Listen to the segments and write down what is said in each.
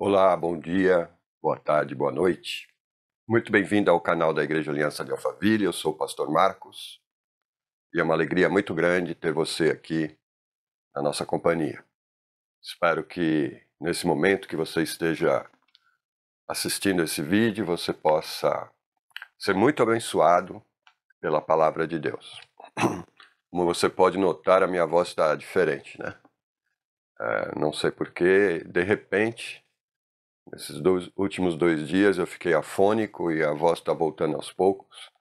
Olá, bom dia, boa tarde, boa noite. Muito bem-vindo ao canal da Igreja Aliança de Alphaville. Eu sou o pastor Marcos e é uma alegria muito grande ter você aqui na nossa companhia. Espero que nesse momento que você esteja assistindo esse vídeo, você possa ser muito abençoado pela palavra de Deus. Como você pode notar, a minha voz está diferente, né? Não sei porquê, de repente, nesses últimos 2 dias eu fiquei afônico e a voz está voltando aos poucos.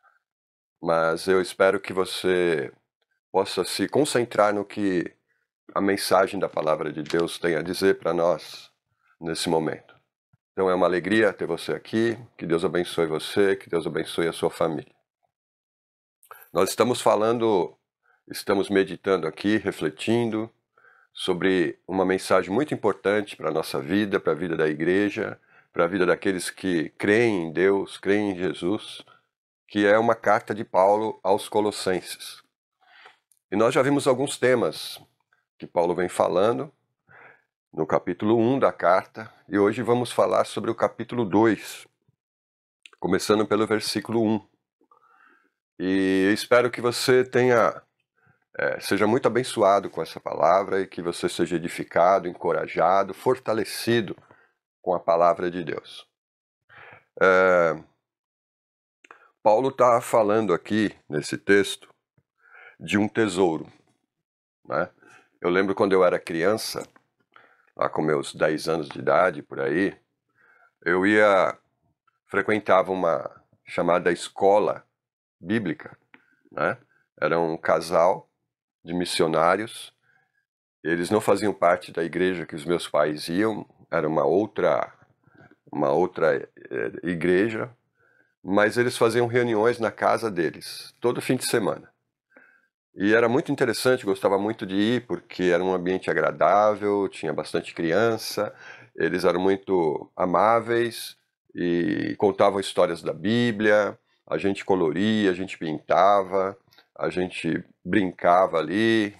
Mas eu espero que você possa se concentrar no que a mensagem da palavra de Deus tem a dizer para nós nesse momento. Então é uma alegria ter você aqui, que Deus abençoe você, que Deus abençoe a sua família. Nós estamos meditando aqui, refletindo sobre uma mensagem muito importante para a nossa vida, para a vida da igreja, para a vida daqueles que creem em Deus, creem em Jesus, que é uma carta de Paulo aos Colossenses. E nós já vimos alguns temas que Paulo vem falando no capítulo 1 da carta, e hoje vamos falar sobre o capítulo 2, começando pelo versículo 1. E espero que você seja muito abençoado com essa palavra e que você seja edificado, encorajado, fortalecido com a palavra de Deus. Paulo está falando aqui, nesse texto, de um tesouro, né? Eu lembro quando eu era criança, lá com meus 10 anos de idade, por aí, eu frequentava uma chamada escola bíblica, né? Era um casal de missionários, eles não faziam parte da igreja que os meus pais iam, era uma outra igreja, mas eles faziam reuniões na casa deles, todo fim de semana. E era muito interessante, gostava muito de ir, porque era um ambiente agradável, tinha bastante criança, eles eram muito amáveis e contavam histórias da Bíblia, a gente coloria, a gente pintava, a gente brincava ali,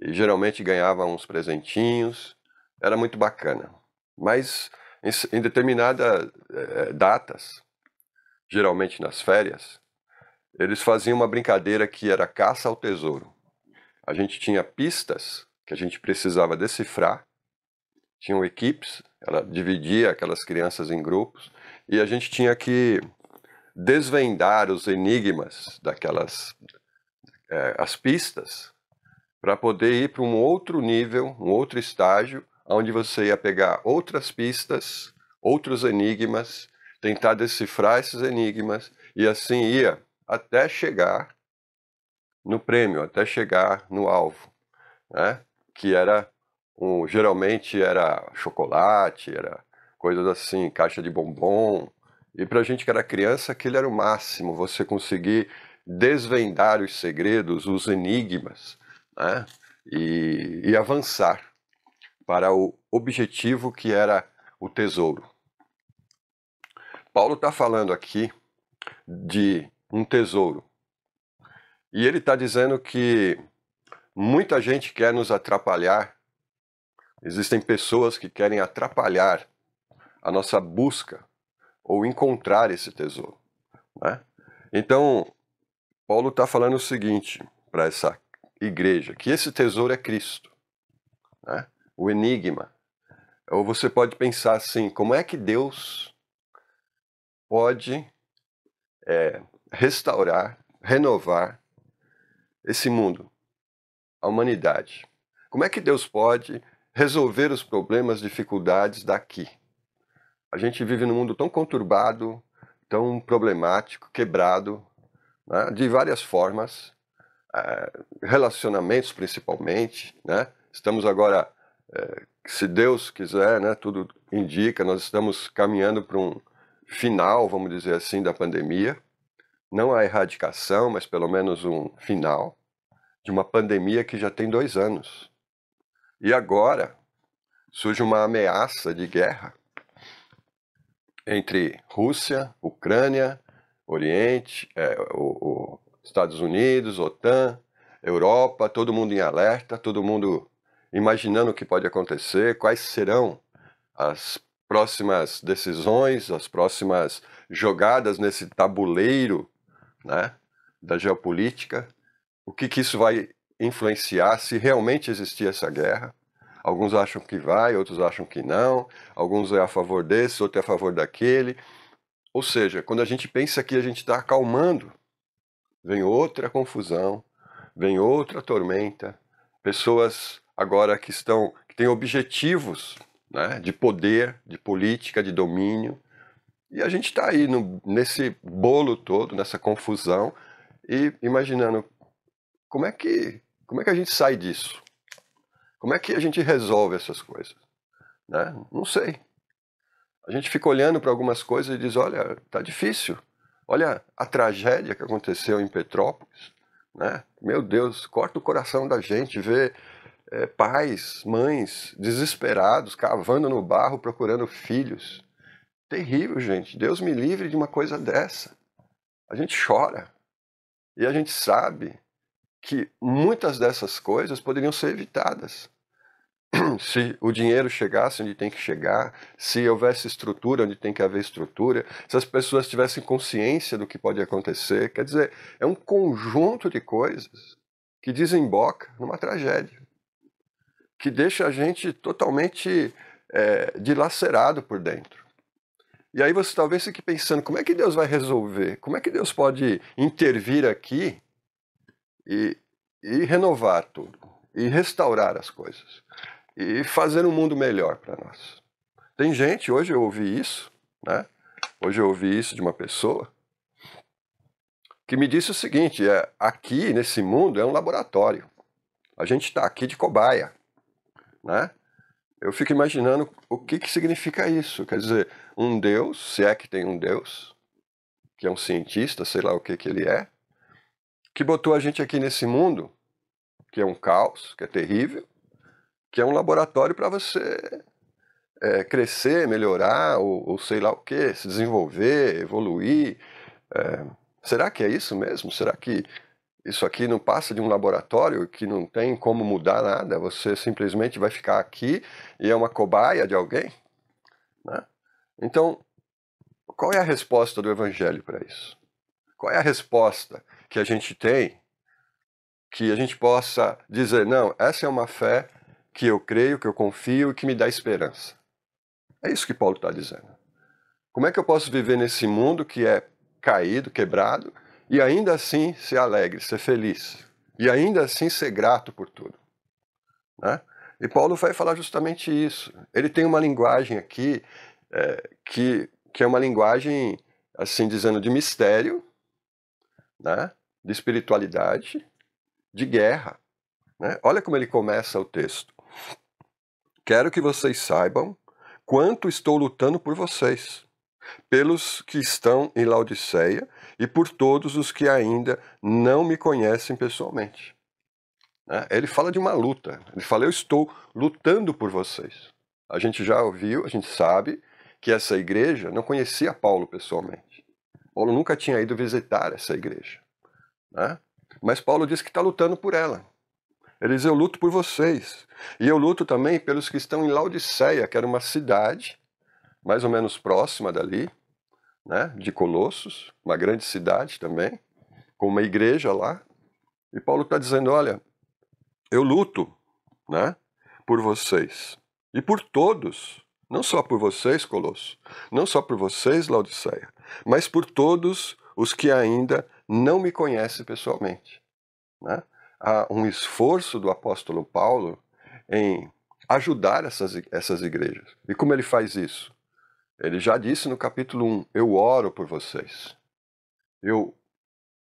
e geralmente ganhava uns presentinhos, era muito bacana. Mas em determinadas datas, geralmente nas férias, eles faziam uma brincadeira que era caça ao tesouro. A gente tinha pistas que a gente precisava decifrar, tinham equipes, ela dividia aquelas crianças em grupos, e a gente tinha que desvendar os enigmas as pistas, para poder ir para um outro nível, um outro estágio, onde você ia pegar outras pistas, outros enigmas, tentar decifrar esses enigmas, e assim ia até chegar no prêmio, até chegar no alvo, né? Que geralmente era chocolate, era coisas assim, caixa de bombom. E pra gente que era criança, aquilo era o máximo, você conseguir desvendar os segredos, os enigmas, né? E avançar para o objetivo que era o tesouro. Paulo está falando aqui de um tesouro. E ele está dizendo que muita gente quer nos atrapalhar. Existem pessoas que querem atrapalhar a nossa busca ou encontrar esse tesouro, né? Então, Paulo está falando o seguinte para essa igreja, que esse tesouro é Cristo, né? O enigma. Ou você pode pensar assim, como é que Deus pode restaurar, renovar esse mundo, a humanidade? Como é que Deus pode resolver os problemas, dificuldades daqui? A gente vive num mundo tão conturbado, tão problemático, quebrado, né, de várias formas, relacionamentos principalmente, né? Estamos agora, se Deus quiser, né, tudo indica, nós estamos caminhando para um final, vamos dizer assim, da pandemia. Não a erradicação, mas pelo menos um final de uma pandemia que já tem 2 anos. E agora surge uma ameaça de guerra entre Rússia, Ucrânia, Oriente, Estados Unidos, OTAN, Europa, todo mundo em alerta, todo mundo imaginando o que pode acontecer, quais serão as próximas decisões, as próximas jogadas nesse tabuleiro, né, da geopolítica, o que isso vai influenciar, se realmente existir essa guerra. Alguns acham que vai, outros acham que não, alguns é a favor desse, outro é a favor daquele. Ou seja, quando a gente pensa que a gente está acalmando, vem outra confusão, vem outra tormenta, pessoas agora que têm objetivos, né, de poder, de política, de domínio, e a gente está aí nesse bolo todo, nessa confusão, e imaginando como é que a gente sai disso? Como é que a gente resolve essas coisas? Né? Não sei. A gente fica olhando para algumas coisas e diz, olha, tá difícil. Olha a tragédia que aconteceu em Petrópolis. Né? Meu Deus, corta o coração da gente ver pais, mães desesperados, cavando no barro, procurando filhos. Terrível, gente. Deus me livre de uma coisa dessa. A gente chora. E a gente sabe que muitas dessas coisas poderiam ser evitadas. Se o dinheiro chegasse onde tem que chegar, se houvesse estrutura onde tem que haver estrutura, se as pessoas tivessem consciência do que pode acontecer, quer dizer, é um conjunto de coisas que desemboca numa tragédia, que deixa a gente totalmente dilacerado por dentro. E aí você talvez fique pensando, como é que Deus vai resolver? Como é que Deus pode intervir aqui e renovar tudo, e restaurar as coisas, e fazer um mundo melhor para nós? Tem gente, hoje eu ouvi isso, né? Hoje eu ouvi isso de uma pessoa que me disse o seguinte, aqui nesse mundo é um laboratório, a gente está aqui de cobaia, né? Eu fico imaginando o que significa isso, quer dizer, um Deus, se é que tem um Deus, que é um cientista, sei lá o que ele é, que botou a gente aqui nesse mundo, que é um caos, que é terrível, que é um laboratório para você crescer, melhorar, ou sei lá o que, se desenvolver, evoluir. Será que é isso mesmo? Será que isso aqui não passa de um laboratório que não tem como mudar nada? Você simplesmente vai ficar aqui e é uma cobaia de alguém? Né? Então, qual é a resposta do Evangelho para isso? Qual é a resposta que a gente tem que a gente possa dizer, não, essa é uma fé que eu creio, que eu confio e que me dá esperança? É isso que Paulo está dizendo. Como é que eu posso viver nesse mundo que é caído, quebrado, e ainda assim ser alegre, ser feliz, e ainda assim ser grato por tudo? Né? E Paulo vai falar justamente isso. Ele tem uma linguagem aqui que é uma linguagem, assim dizendo, de mistério, né? De espiritualidade, de guerra. Né? Olha como ele começa o texto. Quero que vocês saibam quanto estou lutando por vocês, pelos que estão em Laodiceia e por todos os que ainda não me conhecem pessoalmente. Ele fala de uma luta. Ele fala, eu estou lutando por vocês. A gente já ouviu, a gente sabe que essa igreja não conhecia Paulo pessoalmente. Paulo nunca tinha ido visitar essa igreja. Né? Mas Paulo diz que está lutando por ela. Ele diz, eu luto por vocês. E eu luto também pelos que estão em Laodiceia, que era uma cidade mais ou menos próxima dali, né, de Colossos, uma grande cidade também, com uma igreja lá. E Paulo está dizendo, olha, eu luto, né, por vocês. E por todos, não só por vocês, Colossos, não só por vocês, Laodiceia, mas por todos os que ainda não me conhecem pessoalmente. Né? Há um esforço do apóstolo Paulo em ajudar essas igrejas. E como ele faz isso? Ele já disse no capítulo 1, eu oro por vocês. Eu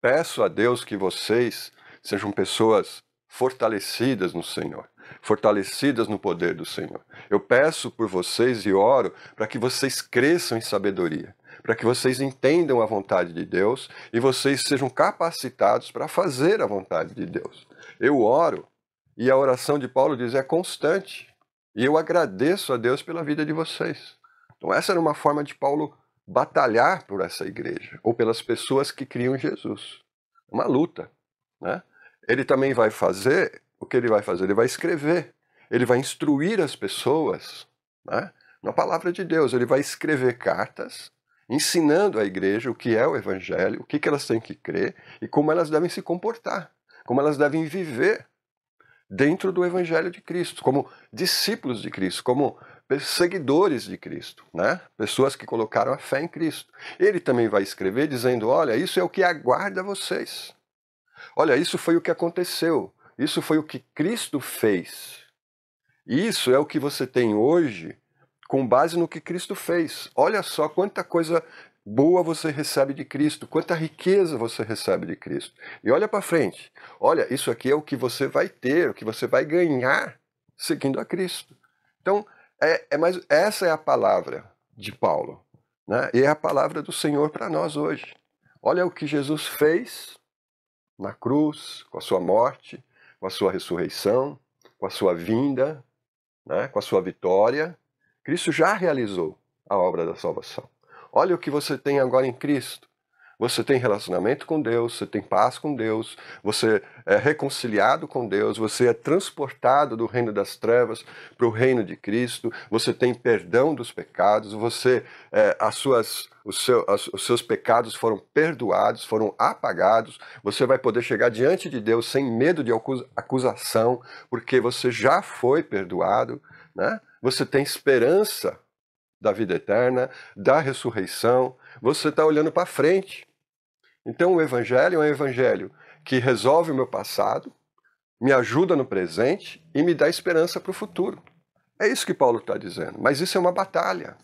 peço a Deus que vocês sejam pessoas fortalecidas no Senhor, fortalecidas no poder do Senhor. Eu peço por vocês e oro para que vocês cresçam em sabedoria, para que vocês entendam a vontade de Deus e vocês sejam capacitados para fazer a vontade de Deus. Eu oro, e a oração de Paulo diz, é constante, e eu agradeço a Deus pela vida de vocês. Então essa era uma forma de Paulo batalhar por essa igreja, ou pelas pessoas que criam Jesus. Uma luta, né? Ele também vai fazer, o que ele vai fazer? Ele vai escrever, ele vai instruir as pessoas, né? na palavra de Deus. Ele vai escrever cartas ensinando à igreja o que é o evangelho, o que elas têm que crer e como elas devem se comportar, como elas devem viver dentro do evangelho de Cristo, como discípulos de Cristo, como seguidores de Cristo, né? Pessoas que colocaram a fé em Cristo. Ele também vai escrever dizendo, olha, isso é o que aguarda vocês. Olha, isso foi o que aconteceu. Isso foi o que Cristo fez. Isso é o que você tem hoje com base no que Cristo fez. Olha só quanta coisa boa você recebe de Cristo, quanta riqueza você recebe de Cristo. E olha para frente. Olha, isso aqui é o que você vai ter, o que você vai ganhar seguindo a Cristo. Então, essa é a palavra de Paulo, né? E é a palavra do Senhor para nós hoje. Olha o que Jesus fez na cruz, com a sua morte, com a sua ressurreição, com a sua vinda, né? Com a sua vitória. Cristo já realizou a obra da salvação. Olha o que você tem agora em Cristo. Você tem relacionamento com Deus, você tem paz com Deus, você é reconciliado com Deus, você é transportado do reino das trevas para o reino de Cristo, você tem perdão dos pecados, os seus pecados foram perdoados, foram apagados, você vai poder chegar diante de Deus sem medo de acusação, porque você já foi perdoado, né? Você tem esperança da vida eterna, da ressurreição, você está olhando para frente. Então o Evangelho é um Evangelho que resolve o meu passado, me ajuda no presente e me dá esperança para o futuro. É isso que Paulo está dizendo. Mas isso é uma batalha,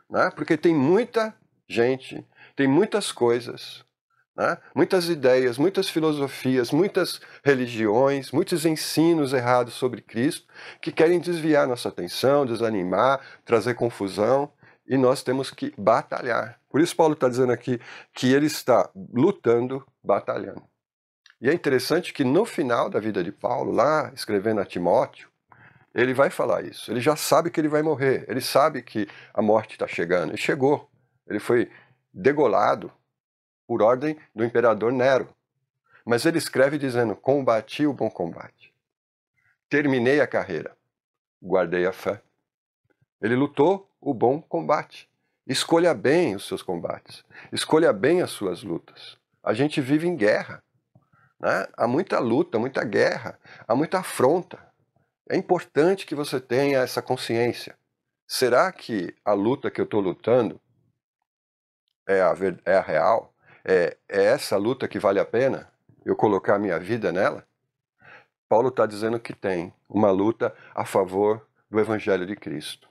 né? Porque tem muita gente, tem muitas coisas, né? Muitas ideias, muitas filosofias, muitas religiões, muitos ensinos errados sobre Cristo que querem desviar nossa atenção, desanimar, trazer confusão, e nós temos que batalhar. Por isso Paulo está dizendo aqui que ele está lutando, batalhando. E é interessante que no final da vida de Paulo, lá escrevendo a Timóteo, ele vai falar isso. Ele já sabe que ele vai morrer, ele sabe que a morte está chegando, e chegou. Ele foi degolado por ordem do imperador Nero. Mas ele escreve dizendo, combati o bom combate, terminei a carreira, guardei a fé. Ele lutou o bom combate. Escolha bem os seus combates, escolha bem as suas lutas. A gente vive em guerra, né? Há muita luta, muita guerra, há muita afronta. É importante que você tenha essa consciência. Será que a luta que eu estou lutando é a real? É essa luta que vale a pena eu colocar a minha vida nela? Paulo está dizendo que tem uma luta a favor do Evangelho de Cristo,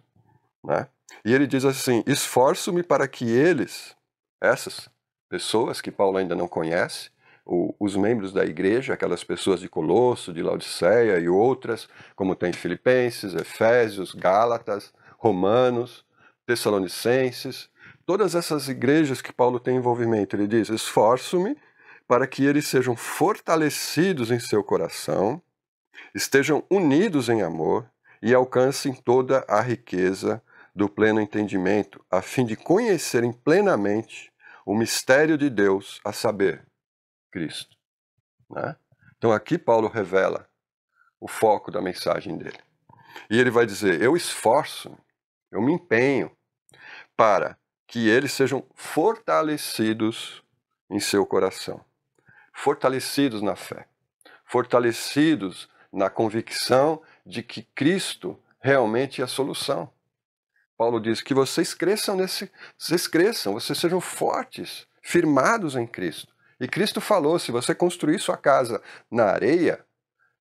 né? E ele diz assim, esforço-me para que eles, essas pessoas que Paulo ainda não conhece, os membros da igreja, aquelas pessoas de Colosso, de Laodiceia e outras, como tem Filipenses, Efésios, Gálatas, Romanos, Tessalonicenses, todas essas igrejas que Paulo tem envolvimento, ele diz, esforço-me para que eles sejam fortalecidos em seu coração, estejam unidos em amor e alcancem toda a riqueza do pleno entendimento, a fim de conhecerem plenamente o mistério de Deus, a saber, Cristo, né? Então aqui Paulo revela o foco da mensagem dele. E ele vai dizer, eu esforço, eu me empenho para que eles sejam fortalecidos em seu coração, fortalecidos na fé, fortalecidos na convicção de que Cristo realmente é a solução. Paulo diz que vocês cresçam, vocês sejam fortes, firmados em Cristo. E Cristo falou, se você construir sua casa na areia,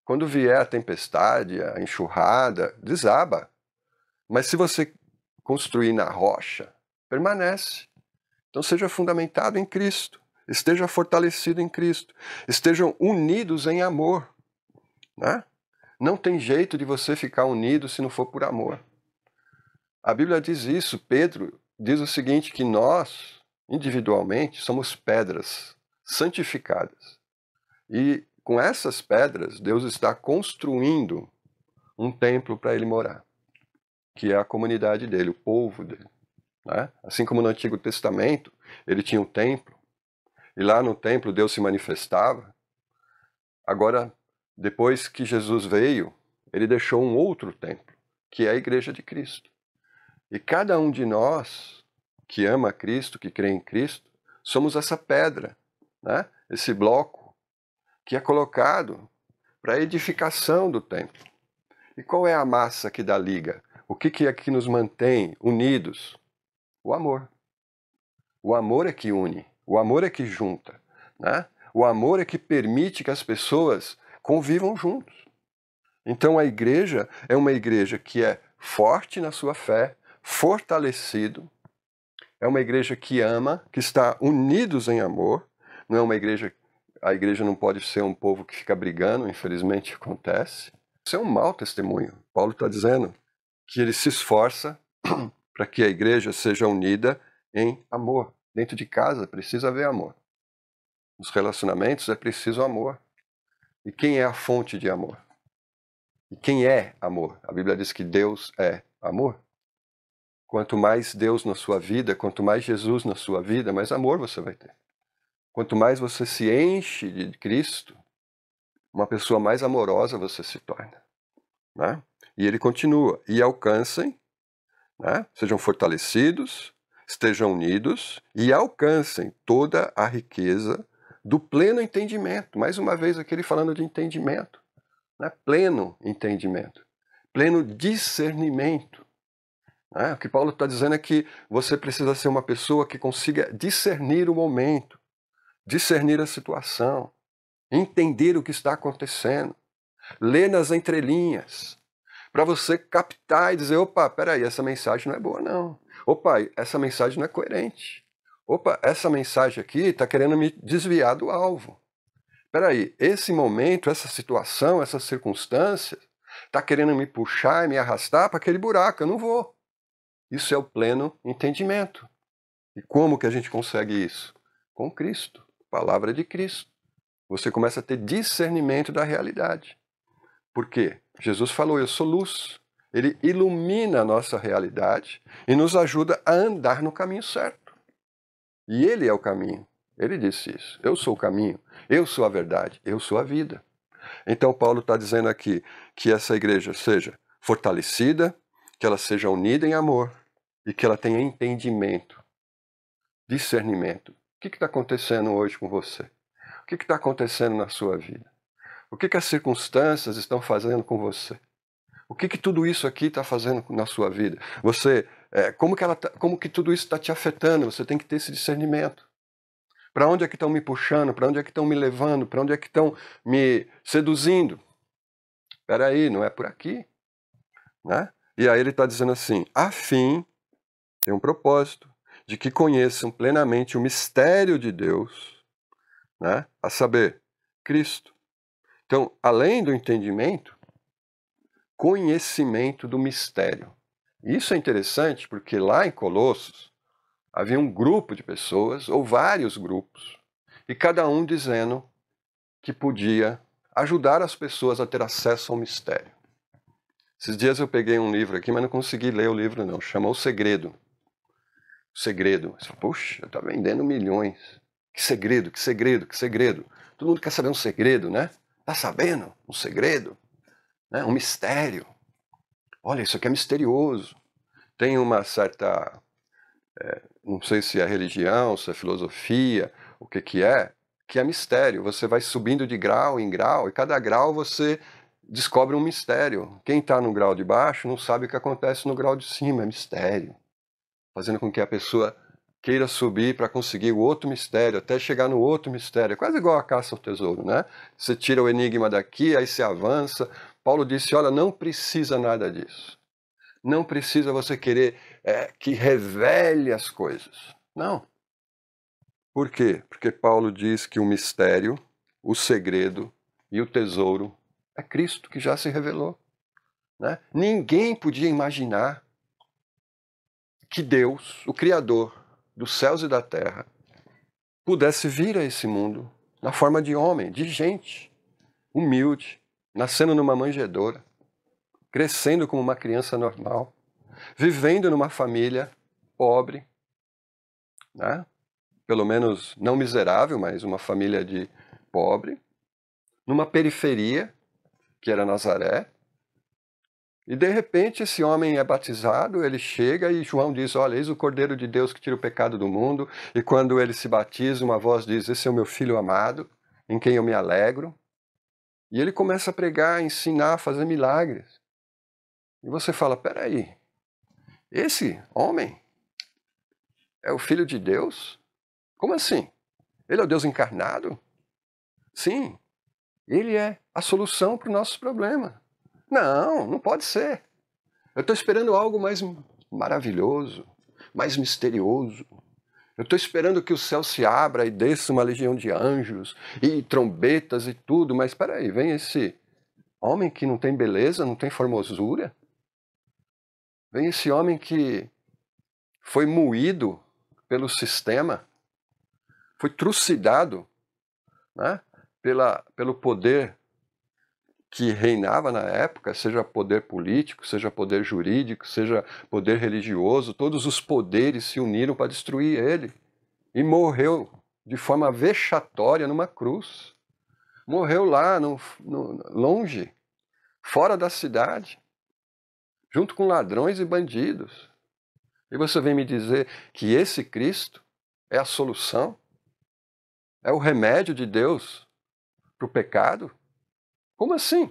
quando vier a tempestade, a enxurrada, desaba. Mas se você construir na rocha, permanece. Então seja fundamentado em Cristo, esteja fortalecido em Cristo, estejam unidos em amor, né? Não tem jeito de você ficar unido se não for por amor. A Bíblia diz isso, Pedro diz o seguinte, que nós, individualmente, somos pedras santificadas. E com essas pedras, Deus está construindo um templo para ele morar, que é a comunidade dele, o povo dele, né? Assim como no Antigo Testamento, ele tinha um templo, e lá no templo Deus se manifestava. Agora, depois que Jesus veio, ele deixou um outro templo, que é a Igreja de Cristo. E cada um de nós que ama Cristo, que crê em Cristo, somos essa pedra, né? Esse bloco que é colocado para a edificação do templo. E qual é a massa que dá liga? O que é que nos mantém unidos? O amor. O amor é que une, o amor é que junta, né? O amor é que permite que as pessoas convivam juntos. Então a igreja é uma igreja que é forte na sua fé, fortalecido, é uma igreja que ama, que está unidos em amor, não é uma igreja, a igreja não pode ser um povo que fica brigando, infelizmente acontece. Isso é um mau testemunho. Paulo está dizendo que ele se esforça para que a igreja seja unida em amor. Dentro de casa precisa haver amor. Nos relacionamentos é preciso amor. E quem é a fonte de amor? E quem é amor? A Bíblia diz que Deus é amor. Quanto mais Deus na sua vida, quanto mais Jesus na sua vida, mais amor você vai ter. Quanto mais você se enche de Cristo, uma pessoa mais amorosa você se torna, né? E ele continua, e alcancem, né? Sejam fortalecidos, estejam unidos e alcancem toda a riqueza do pleno entendimento. Mais uma vez aqui ele falando de entendimento, né? Pleno entendimento, pleno discernimento. O que Paulo está dizendo é que você precisa ser uma pessoa que consiga discernir o momento, discernir a situação, entender o que está acontecendo, ler nas entrelinhas, para você captar e dizer, opa, peraí, essa mensagem não é boa não. Opa, essa mensagem não é coerente. Opa, essa mensagem aqui está querendo me desviar do alvo. Peraí, esse momento, essa situação, essa circunstância, está querendo me puxar e me arrastar para aquele buraco, eu não vou. Isso é o pleno entendimento. E como que a gente consegue isso? Com Cristo, palavra de Cristo. Você começa a ter discernimento da realidade. Por quê? Jesus falou, eu sou luz. Ele ilumina a nossa realidade e nos ajuda a andar no caminho certo. E Ele é o caminho. Ele disse isso. Eu sou o caminho, eu sou a verdade, eu sou a vida. Então Paulo está dizendo aqui que essa igreja seja fortalecida, que ela seja unida em amor e que ela tenha entendimento, discernimento. O que está acontecendo hoje com você? O que está acontecendo na sua vida? O que as circunstâncias estão fazendo com você? O que tudo isso aqui está fazendo na sua vida? Você, como que tudo isso está te afetando? Você tem que ter esse discernimento. Para onde é que estão me puxando? Para onde é que estão me levando? Para onde é que estão me seduzindo? Espera aí, não é por aqui, né? E aí ele está dizendo assim, a fim, tem um propósito, de que conheçam plenamente o mistério de Deus, né? A saber, Cristo. Então, além do entendimento, conhecimento do mistério. Isso é interessante porque lá em Colossos havia um grupo de pessoas, ou vários grupos, e cada um dizendo que podia ajudar as pessoas a ter acesso ao mistério. Esses dias eu peguei um livro aqui, mas não consegui ler o livro não, chama O Segredo. O Segredo. Puxa, está vendendo milhões. Que segredo, que segredo, que segredo. Todo mundo quer saber um segredo, né? Tá sabendo? Um segredo, né? Um mistério. Olha, isso aqui é misterioso. Tem uma certa, não sei se é religião, se é filosofia, o que é mistério. Você vai subindo de grau em grau e cada grau você descobre um mistério. Quem está no grau de baixo não sabe o que acontece no grau de cima, é mistério. Fazendo com que a pessoa queira subir para conseguir o outro mistério, até chegar no outro mistério. É quase igual a caça ao tesouro, né? Você tira o enigma daqui, aí você avança. Paulo disse, olha, não precisa nada disso. Não precisa você querer que revele as coisas. Não. Por quê? Porque Paulo diz que o mistério, o segredo e o tesouro é Cristo que já se revelou, né? Ninguém podia imaginar que Deus, o Criador dos céus e da terra, pudesse vir a esse mundo na forma de homem, de gente, humilde, nascendo numa manjedoura, crescendo como uma criança normal, vivendo numa família pobre, né? Pelo menos não miserável, mas uma família de pobre, numa periferia, que era Nazaré, E de repente esse homem é batizado, ele chega e João diz, olha, eis o Cordeiro de Deus que tira o pecado do mundo. E quando ele se batiza, uma voz diz, esse é o meu filho amado, em quem eu me alegro. E ele começa a pregar, a ensinar, a fazer milagres. E você fala, peraí, esse homem é o Filho de Deus? Como assim? Ele é o Deus encarnado? Sim, ele é a solução para o nosso problema. Não, não pode ser. Eu estou esperando algo mais maravilhoso, mais misterioso. Eu estou esperando que o céu se abra e desça uma legião de anjos e trombetas e tudo, mas espera aí, vem esse homem que não tem beleza, não tem formosura? Vem esse homem que foi moído pelo sistema, foi trucidado, né, pelo poder que reinava na época, seja poder político, seja poder jurídico, seja poder religioso, todos os poderes se uniram para destruir ele. E morreu de forma vexatória numa cruz. Morreu lá, longe, fora da cidade, junto com ladrões e bandidos. E você vem me dizer que esse Cristo é a solução? É o remédio de Deus para o pecado? Como assim?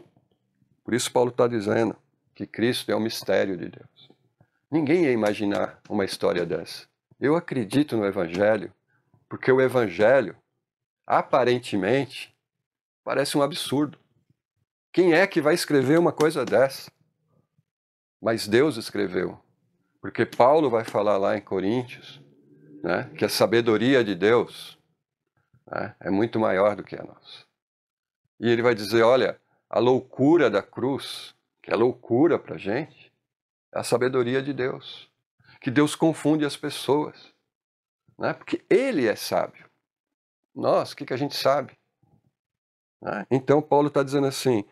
Por isso Paulo está dizendo que Cristo é o mistério de Deus. Ninguém ia imaginar uma história dessa. Eu acredito no Evangelho, porque o Evangelho, aparentemente, parece um absurdo. Quem é que vai escrever uma coisa dessa? Mas Deus escreveu. Porque Paulo vai falar lá em Coríntios, né, que a sabedoria de Deus, né, é muito maior do que a nossa. E ele vai dizer, olha, a loucura da cruz, que é loucura para a gente, é a sabedoria de Deus. Que Deus confunde as pessoas. Né, porque Ele é sábio. Nós, o que a gente sabe? Né? Então Paulo está dizendo assim,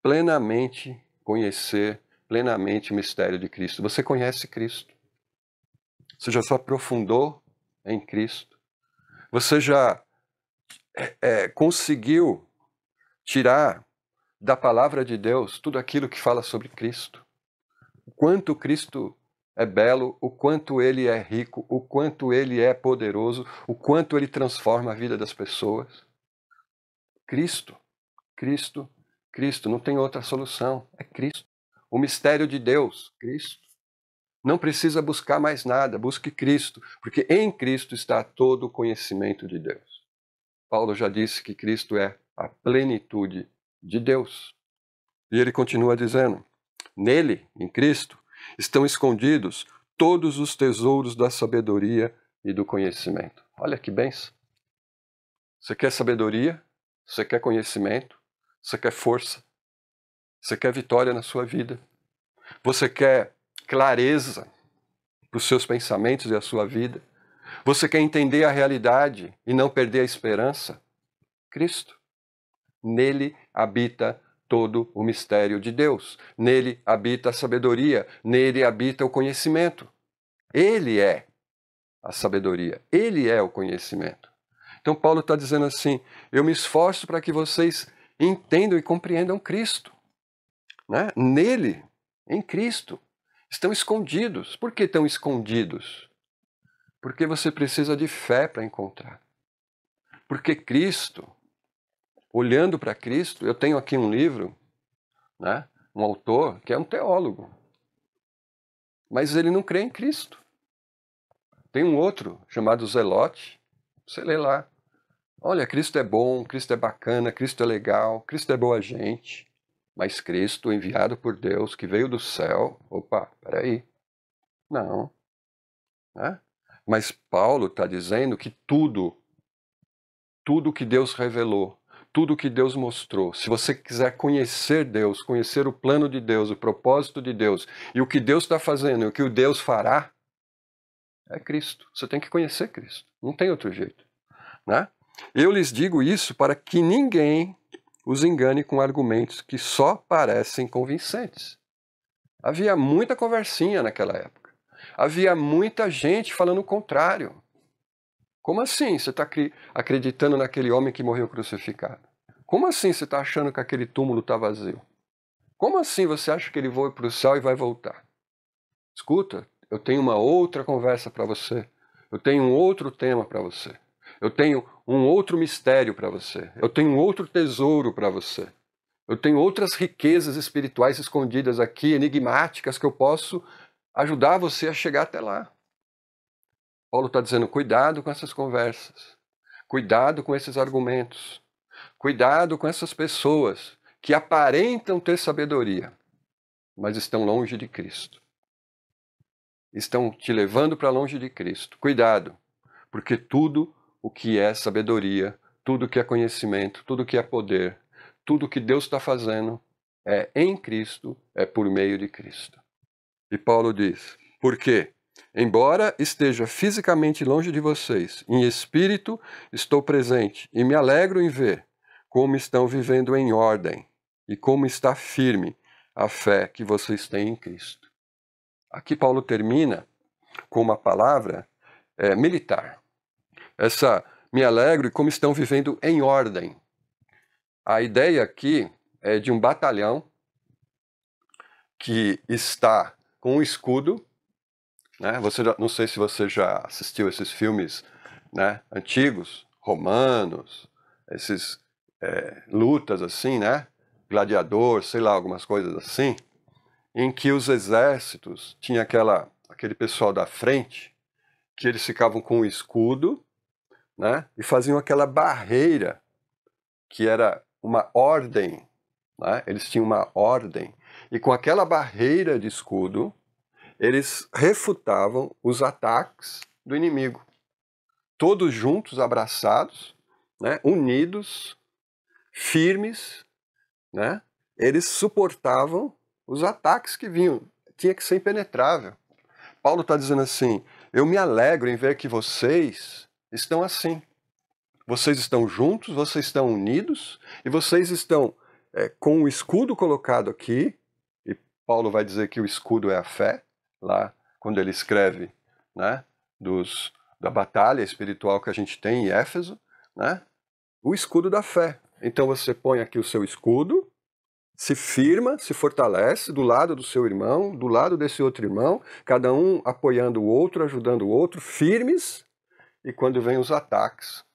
plenamente conhecer, plenamente o mistério de Cristo. Você conhece Cristo. Você já se aprofundou em Cristo. Você já conseguiu tirar da palavra de Deus tudo aquilo que fala sobre Cristo. O quanto Cristo é belo, o quanto Ele é rico, o quanto Ele é poderoso, o quanto Ele transforma a vida das pessoas. Cristo, Cristo, Cristo, não tem outra solução, é Cristo. O mistério de Deus, Cristo. Não precisa buscar mais nada, busque Cristo, porque em Cristo está todo o conhecimento de Deus. Paulo já disse que Cristo é a plenitude de Deus. E ele continua dizendo, nele, em Cristo, estão escondidos todos os tesouros da sabedoria e do conhecimento. Olha que bênção. Você quer sabedoria? Você quer conhecimento? Você quer força? Você quer vitória na sua vida? Você quer clareza para os seus pensamentos e a sua vida? Você quer entender a realidade e não perder a esperança? Cristo. Nele habita todo o mistério de Deus. Nele habita a sabedoria. Nele habita o conhecimento. Ele é a sabedoria. Ele é o conhecimento. Então Paulo está dizendo assim, eu me esforço para que vocês entendam e compreendam Cristo. Né? Nele, em Cristo, estão escondidos. Por que estão escondidos? Porque você precisa de fé para encontrar. Porque Cristo, olhando para Cristo, eu tenho aqui um livro, né, um autor que é um teólogo, mas ele não crê em Cristo. Tem um outro chamado Zelote, você lê lá. Olha, Cristo é bom, Cristo é bacana, Cristo é legal, Cristo é boa gente, mas Cristo, enviado por Deus, que veio do céu, opa, peraí, não. Né? Mas Paulo está dizendo que tudo que Deus revelou, tudo que Deus mostrou, se você quiser conhecer Deus, conhecer o plano de Deus, o propósito de Deus, e o que Deus está fazendo, e o que o Deus fará, é Cristo. Você tem que conhecer Cristo. Não tem outro jeito. Né? Eu lhes digo isso para que ninguém os engane com argumentos que só parecem convincentes. Havia muita conversinha naquela época. Havia muita gente falando o contrário. Como assim você está acreditando naquele homem que morreu crucificado? Como assim você está achando que aquele túmulo está vazio? Como assim você acha que ele voa para o céu e vai voltar? Escuta, eu tenho uma outra conversa para você. Eu tenho um outro tema para você. Eu tenho um outro mistério para você. Eu tenho um outro tesouro para você. Eu tenho outras riquezas espirituais escondidas aqui, enigmáticas, que eu posso ajudar você a chegar até lá. Paulo está dizendo, cuidado com essas conversas. Cuidado com esses argumentos. Cuidado com essas pessoas que aparentam ter sabedoria, mas estão longe de Cristo. Estão te levando para longe de Cristo. Cuidado, porque tudo o que é sabedoria, tudo o que é conhecimento, tudo o que é poder, tudo o que Deus está fazendo é em Cristo, é por meio de Cristo. E Paulo diz, porque, embora esteja fisicamente longe de vocês, em espírito estou presente e me alegro em ver como estão vivendo em ordem e como está firme a fé que vocês têm em Cristo. Aqui Paulo termina com uma palavra militar. Essa me alegro e como estão vivendo em ordem. A ideia aqui é de um batalhão que está com um escudo, né? Não sei se você já assistiu esses filmes, né, antigos, romanos, esses lutas assim, né? Gladiador, sei lá, algumas coisas assim, em que os exércitos tinha aquele pessoal da frente que eles ficavam com o escudo, né, e faziam aquela barreira que era uma ordem, né? Eles tinham uma ordem e com aquela barreira de escudo eles refutavam os ataques do inimigo, todos juntos, abraçados, né, unidos, firmes, né? Eles suportavam os ataques que vinham, tinha que ser impenetrável. Paulo está dizendo assim, eu me alegro em ver que vocês estão assim. Vocês estão juntos, vocês estão unidos, e vocês estão com o escudo colocado aqui, e Paulo vai dizer que o escudo é a fé, lá quando ele escreve, né, da batalha espiritual que a gente tem em Éfeso, né, o escudo da fé. Então você põe aqui o seu escudo, se firma, se fortalece do lado do seu irmão, do lado desse outro irmão, cada um apoiando o outro, ajudando o outro, firmes, e quando vem os ataques,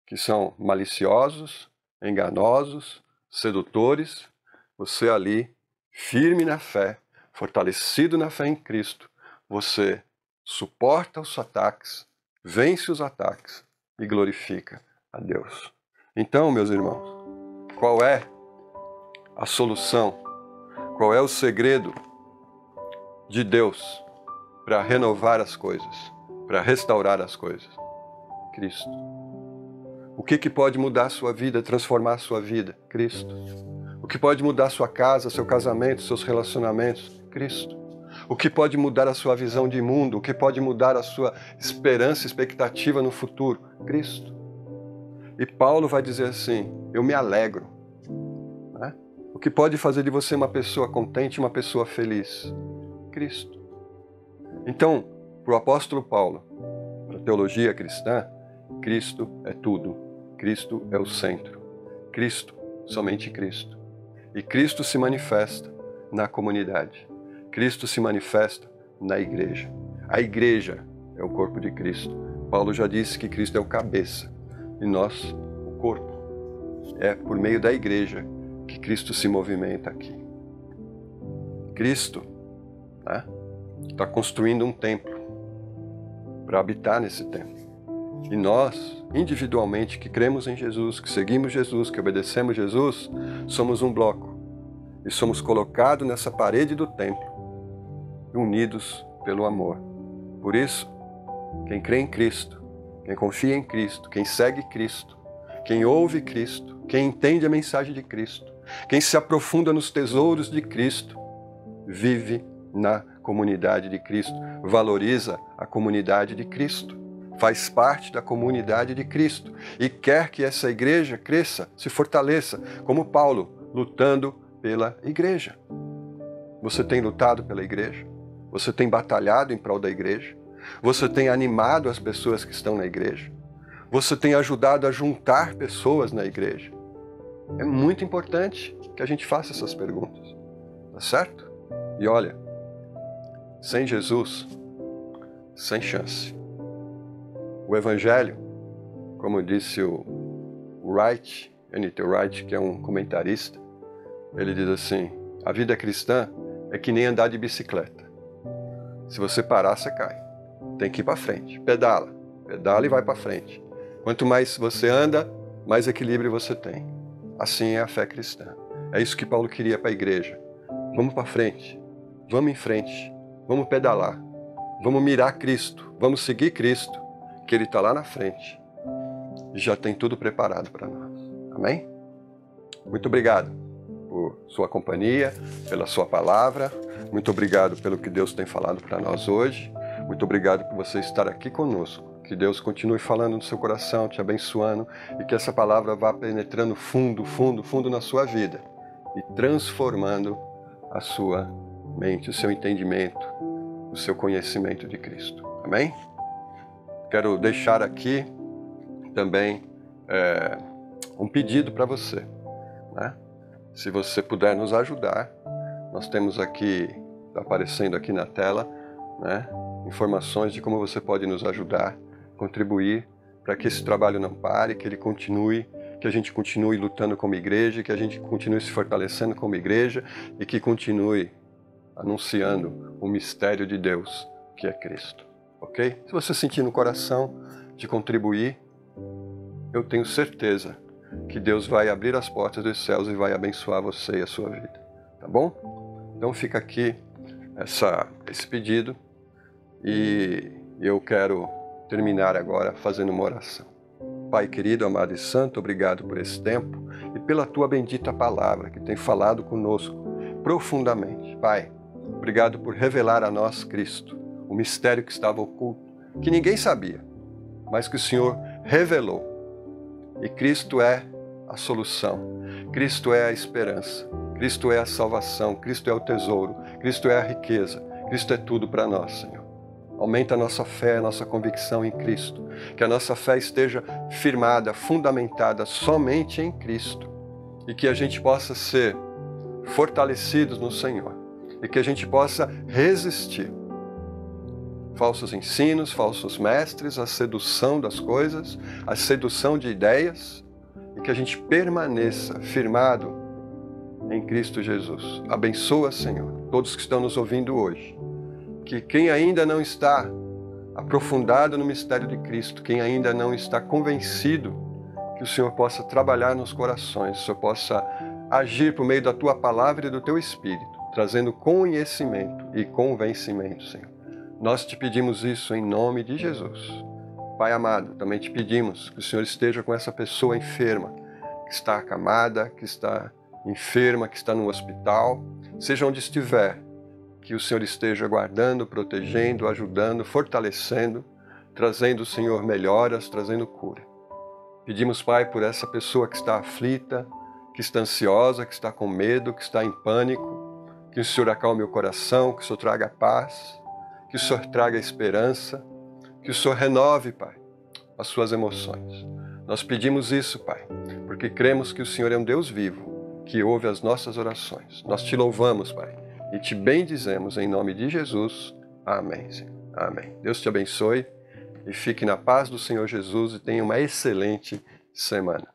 que são maliciosos, enganosos, sedutores, você ali, firme na fé, fortalecido na fé em Cristo, você suporta os ataques, vence os ataques e glorifica a Deus. Então, meus irmãos, qual é a solução? Qual é o segredo de Deus para renovar as coisas, para restaurar as coisas? Cristo. O que pode mudar a sua vida, transformar a sua vida? Cristo. O que pode mudar a sua casa, seu casamento, seus relacionamentos? Cristo. O que pode mudar a sua visão de mundo? O que pode mudar a sua esperança, expectativa no futuro? Cristo. E Paulo vai dizer assim, eu me alegro. Né? O que pode fazer de você uma pessoa contente, uma pessoa feliz? Cristo. Então, para o apóstolo Paulo, para a teologia cristã, Cristo é tudo. Cristo é o centro. Cristo, somente Cristo. E Cristo se manifesta na comunidade. Cristo se manifesta na igreja. A igreja é o corpo de Cristo. Paulo já disse que Cristo é o cabeça e nós, o corpo. É por meio da igreja que Cristo se movimenta aqui. Cristo, né, está construindo um templo para habitar nesse templo. E nós, individualmente, que cremos em Jesus, que seguimos Jesus, que obedecemos Jesus, somos um bloco. E somos colocados nessa parede do templo, unidos pelo amor. Por isso, quem crê em Cristo, quem confia em Cristo, quem segue Cristo, quem ouve Cristo, quem entende a mensagem de Cristo, quem se aprofunda nos tesouros de Cristo, vive na comunidade de Cristo, valoriza a comunidade de Cristo. Faz parte da comunidade de Cristo e quer que essa igreja cresça, se fortaleça, como Paulo, lutando pela igreja. Você tem lutado pela igreja? Você tem batalhado em prol da igreja? Você tem animado as pessoas que estão na igreja? Você tem ajudado a juntar pessoas na igreja? É muito importante que a gente faça essas perguntas. tá certo? E olha, sem Jesus, sem chance. O Evangelho, como disse o Wright, N.T. Wright, que é um comentarista, ele diz assim, a vida cristã é que nem andar de bicicleta. Se você parar, você cai. Tem que ir para frente. Pedala e vai para frente. Quanto mais você anda, mais equilíbrio você tem. Assim é a fé cristã. É isso que Paulo queria para a igreja. Vamos para frente. Vamos em frente. Vamos pedalar. Vamos mirar Cristo. Vamos seguir Cristo, que Ele está lá na frente. E já tem tudo preparado para nós. Amém? Muito obrigado por sua companhia, pela sua palavra. Muito obrigado pelo que Deus tem falado para nós hoje. Muito obrigado por você estar aqui conosco. Que Deus continue falando no seu coração, te abençoando e que essa palavra vá penetrando fundo, fundo, fundo na sua vida e transformando a sua mente, o seu entendimento, o seu conhecimento de Cristo. Amém? Quero deixar aqui também um pedido para você, né? Se você puder nos ajudar, nós temos aqui, está aparecendo aqui na tela, né, informações de como você pode nos ajudar, contribuir para que esse trabalho não pare, que ele continue, que a gente continue lutando como igreja, que a gente continue se fortalecendo como igreja e que continue anunciando o mistério de Deus, que é Cristo. Ok? Se você sentir no coração de contribuir, eu tenho certeza que Deus vai abrir as portas dos céus e vai abençoar você e a sua vida. Tá bom? Então fica aqui esse pedido e eu quero terminar agora fazendo uma oração. Pai querido, amado e santo, obrigado por esse tempo e pela tua bendita palavra que tem falado conosco profundamente. Pai, obrigado por revelar a nós Cristo, o mistério que estava oculto, que ninguém sabia, mas que o Senhor revelou. E Cristo é a solução, Cristo é a esperança, Cristo é a salvação, Cristo é o tesouro, Cristo é a riqueza, Cristo é tudo para nós, Senhor. Aumenta a nossa fé, a nossa convicção em Cristo, que a nossa fé esteja firmada, fundamentada somente em Cristo e que a gente possa ser fortalecidos no Senhor e que a gente possa resistir falsos ensinos, falsos mestres, a sedução das coisas, a sedução de ideias, e que a gente permaneça firmado em Cristo Jesus. Abençoa, Senhor, todos que estão nos ouvindo hoje. Que quem ainda não está aprofundado no mistério de Cristo, quem ainda não está convencido, que o Senhor possa trabalhar nos corações, o Senhor possa agir por meio da Tua palavra e do Teu Espírito, trazendo conhecimento e convencimento, Senhor. Nós te pedimos isso em nome de Jesus. Pai amado, também te pedimos que o Senhor esteja com essa pessoa enferma, que está acamada, que está enferma, que está no hospital, seja onde estiver, que o Senhor esteja guardando, protegendo, ajudando, fortalecendo, trazendo, Senhor, melhoras, trazendo cura. Pedimos, Pai, por essa pessoa que está aflita, que está ansiosa, que está com medo, que está em pânico, que o Senhor acalme o coração, que o Senhor traga paz, que o Senhor traga esperança, que o Senhor renove, Pai, as suas emoções. Nós pedimos isso, Pai, porque cremos que o Senhor é um Deus vivo, que ouve as nossas orações. Nós te louvamos, Pai, e te bendizemos em nome de Jesus. Amém, Senhor. Amém. Deus te abençoe e fique na paz do Senhor Jesus e tenha uma excelente semana.